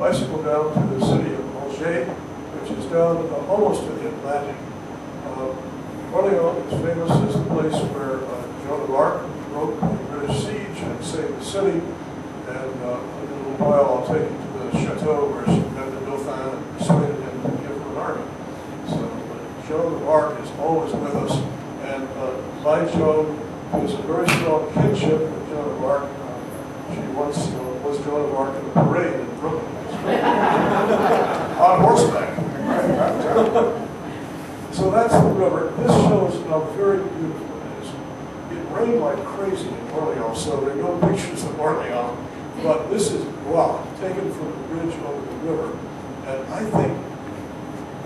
bicycle down to the city of Alger, which is down almost to the Atlantic. Orléans is famous as the place where Joan of Arc broke the British siege and saved the city. And in a little while, I'll take you to the chateau where she met the Dauphin and persuaded him to give her an army. So Joan of Arc is always with us. And my Joan has a very strong kinship with Joan of Arc. She once was Joan of Arc in a parade in Brooklyn. On horseback. So that's the river. This shows how very beautiful it is. It rained like crazy in Orléans, so there are no pictures of Orléans. But this is rock taken from the bridge over the river. And I think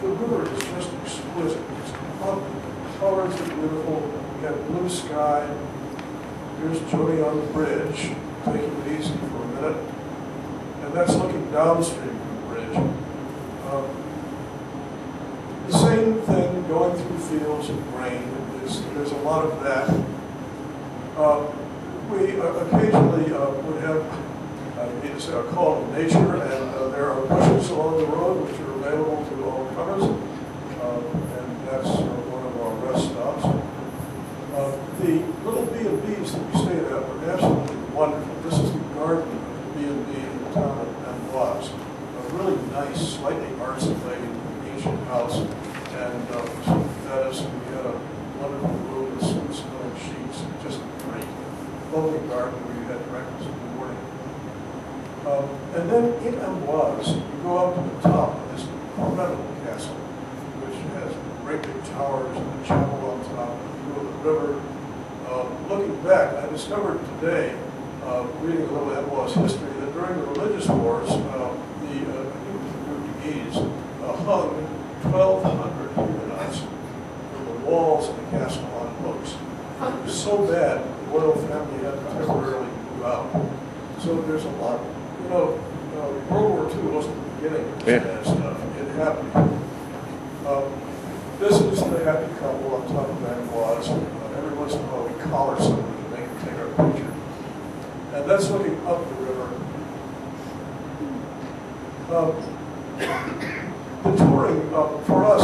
the river is just exquisite. It's ugly. The colors are beautiful. We have blue sky. Here's Jody on the bridge, taking it easy for a minute. And that's looking downstream from the bridge. The same thing going through fields of grain. There's a lot of that. We occasionally would have a call to nature, and there are bushes along the road which are available to all comers, and that's one of our rest stops. The little B&Bs that we stayed at were absolutely wonderful. This is the garden of the B&B in the town of Amboise. A really nice, slightly artsy-looking ancient house, and that is, we had a wonderful room with smooth sheets, just great. Lovely garden where you had breakfast in the morning. And then in Amboise, you go up to the top of this incredible castle, which has great big towers and a chapel on top, and a view of the river. Looking back, I discovered today, reading a little Amboise history, that during the religious wars, the Portuguese hung 1,200 Huguenots from the walls of the castle on hooks. It was so bad, the royal family had to temporarily move out. So there's a lot, World War II wasn't the beginning of this bad stuff. It happened. This is the happy couple on top of Amboise. Every once in a while we collar somebody to make them take our picture. And that's looking up the river. The touring, for us,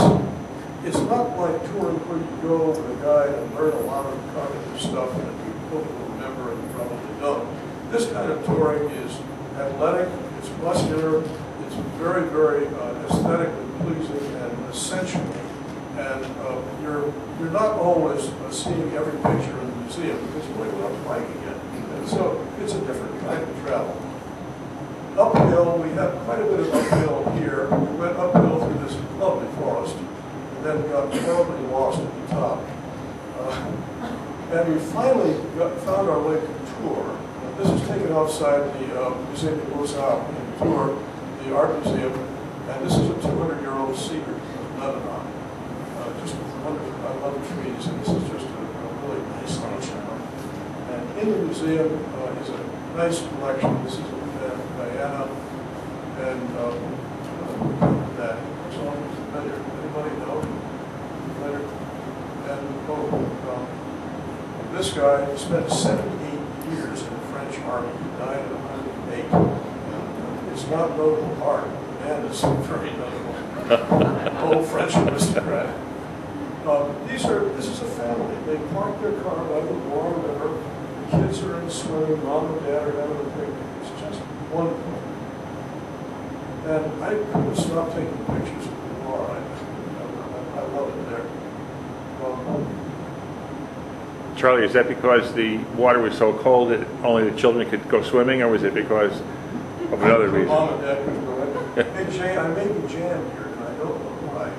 it's not like touring where you go with a guide and learn a lot of cognitive stuff that you hope you'll remember and you probably don't. This kind of touring is athletic, it's muscular, it's very, very aesthetically pleasing and essential. And you're not always seeing every picture in the museum because you're really not liking it. And so it's a different kind of travel. Uphill, we had quite a bit of uphill here. We went uphill through this lovely forest and then got terribly lost at the top. And we finally found our way to Tours. This is taken outside the Musée des Beaux-Arts in Tours, the art museum, and this is a 200-year-old cedar of Lebanon. Just wonderful. I love trees, and this is just a really nice nature. And in the museum is a nice collection. This is Diana, and that song is familiar. Anybody know? Familiar? And this guy spent 78 years in the French army. He died at 108. It's not notable art. The man is very notable. Old French aristocrat. This is a family. They park their car by the Loire River. The kids are in swimming. Mom and dad are having a picnic. It's just wonderful. And I couldn't stop taking pictures of the Loire. I love it there. Charlie, is that because the water was so cold that only the children could go swimming, or was it because of another reason? Mom and dad couldn't go in. Hey, Jay, I may be jammed here, and I don't know why.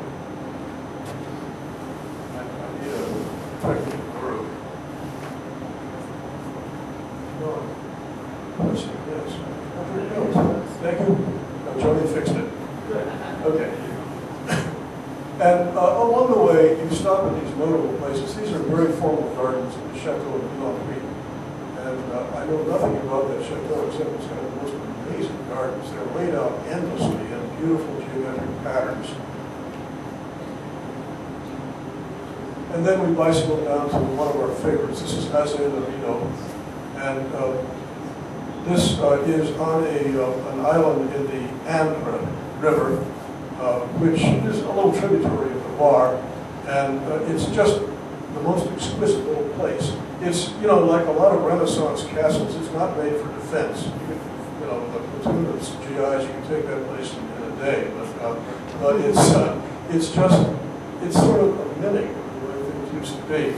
I need a technical group. Let's see, yes. Oh, there it goes. Thank you. Joan fixed it. Good. Okay. And along the way, you stop at these notable places. These are very formal gardens at the Chateau of Leach. And I know nothing about that chateau except it's got the most amazing gardens. They're laid out endlessly in beautiful geometric patterns. And then we bicycle down to one of our favorites. This is Haze de Vino. And This is on an island in the Andre River, which is a little tributary of the Loire, and it's just the most exquisite little place. It's, you know, like a lot of Renaissance castles, it's not made for defense. You know, the platoon of GIs, you can take that place in a day, but it's sort of a mimic of the way things used to be.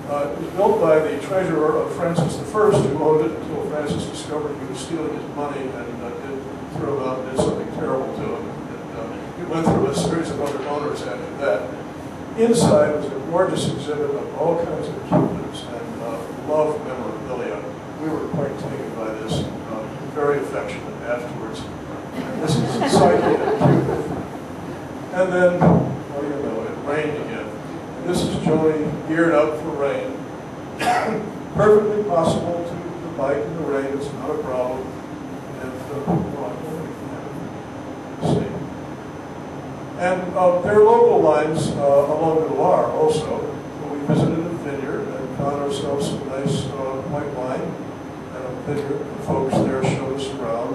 It was built by the treasurer of Francis I, who owned it until Francis discovered he was stealing his money and threw him out and did something terrible to him. It went through a series of other owners after that. Inside was a gorgeous exhibit of all kinds of Cubans and love memorabilia. We were quite taken by this, very affectionate afterwards. And this is Psyche and Cupid. And then, well, you know, it rained again. And this is Joan geared up for rain. Perfectly possible to bike in the rain, it's not a problem. And, well, let's see. And there are local lines along the Loire also. We visited a vineyard and found ourselves some nice white wine and a vineyard. The folks there showed us around.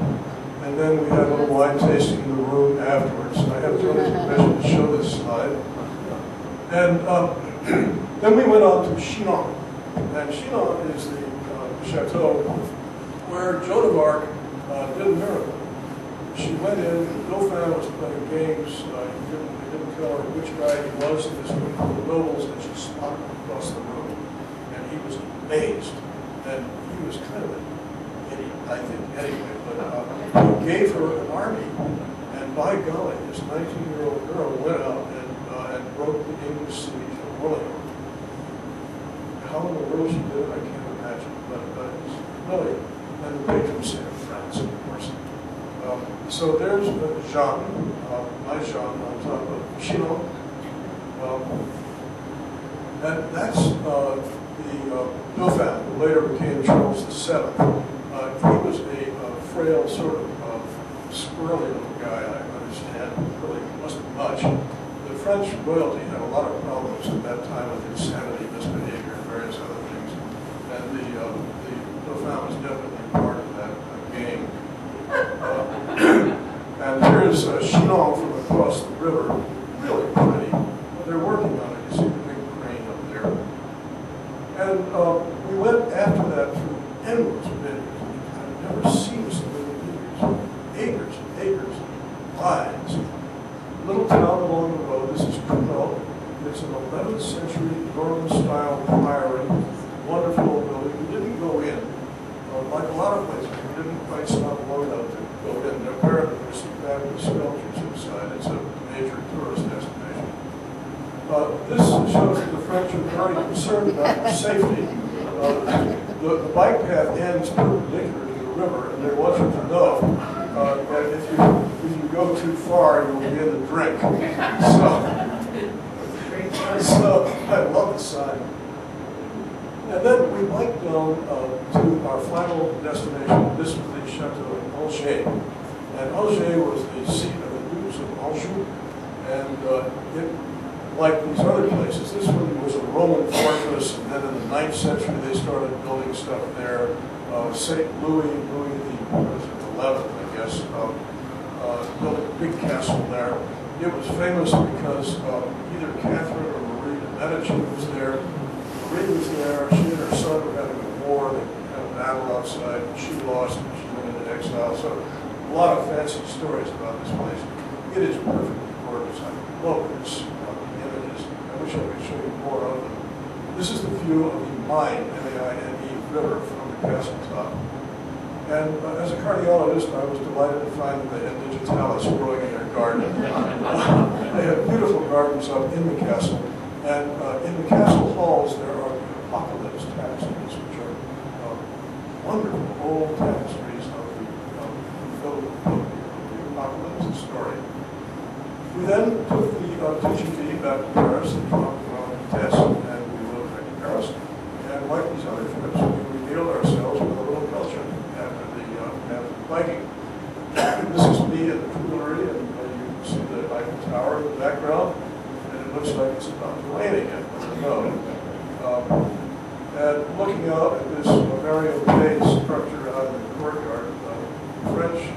And then we had a little wine tasting in the room afterwards. I have Joan's permission to show this slide. And then we went on to Chinon. And Chinon is the chateau where Joan of Arc did a miracle. She went in, the Dauphin was playing games, they didn't tell her which guy he was in this room full of nobles, and she spotted him across the room. And he was amazed. And he was kind of an idiot, I think, anyway, but he gave her an army. And by golly, this 19-year-old girl went out and broke the English siege of Orleans. How in the world she did it, I can't imagine, but it's brilliant. And the patron saint of France, of course. So there's Jean, my Jean, on top of Chinon. And that's the Dauphin, who later became Charles VII. He was a frail, sort of squirrely little guy, I understand. Really wasn't much. The French royalty had a lot of problems at that time with insanity, misbehavior, and various other things. And the Dauphin was definitely part of that game. And here's Chinon from across the river, really pretty. They're working on it. You see the big crane up there. And we went after that through endless vineyards. I've never seen so many vineyards. Acres and acres, lines. Little town along the road. This is Cuno. It's an 11th century Norman-style priory. Wonderful building. We didn't go in. Like a lot of places, we didn't quite stop long enough to go in. Apparently, there's some fabulous sculptures inside. It's a major tourist destination. This shows that the French are very concerned about safety. The bike path ends perpendicular to the river, and they want you to know that if you go too far, you'll begin to drink. So I love the sign. And then we biked down to our final destination. This was the Chateau in Angers. And Angers was the seat of the Dukes of Anjou. And it, like these other places, this one was a Roman fortress, and then in the 9th century they started building stuff there. St. Louis the 11th, I guess, built a big castle there. It was famous because either Catherine or Marie de Medici was there. Marie was there, she and her son were having a war, they had a battle outside, and she lost, and she went into exile. So a lot of fancy stories about this place. It is perfectly gorgeous. I love this images. I wish I could show you more of them. This is the view of the Maine, M-A-I-N-E, river from the castle top. And as a cardiologist, I was delighted to find that they had digitalis growing in their garden. They have beautiful gardens up in the castle. And in the castle halls, there are the apocalypse tapestries, which are wonderful old tapestries of the apocalypse story. We then took the TGV back to Paris and dropped Tess, and we moved back to Paris. And like these other trips, we regaled ourselves with a little culture after the biking. This is me at the Tuileries, and you can see the Eiffel Tower in the background. Looks like it's about to rain again. I don't know. And looking out at this very opaque structure out out in the courtyard. French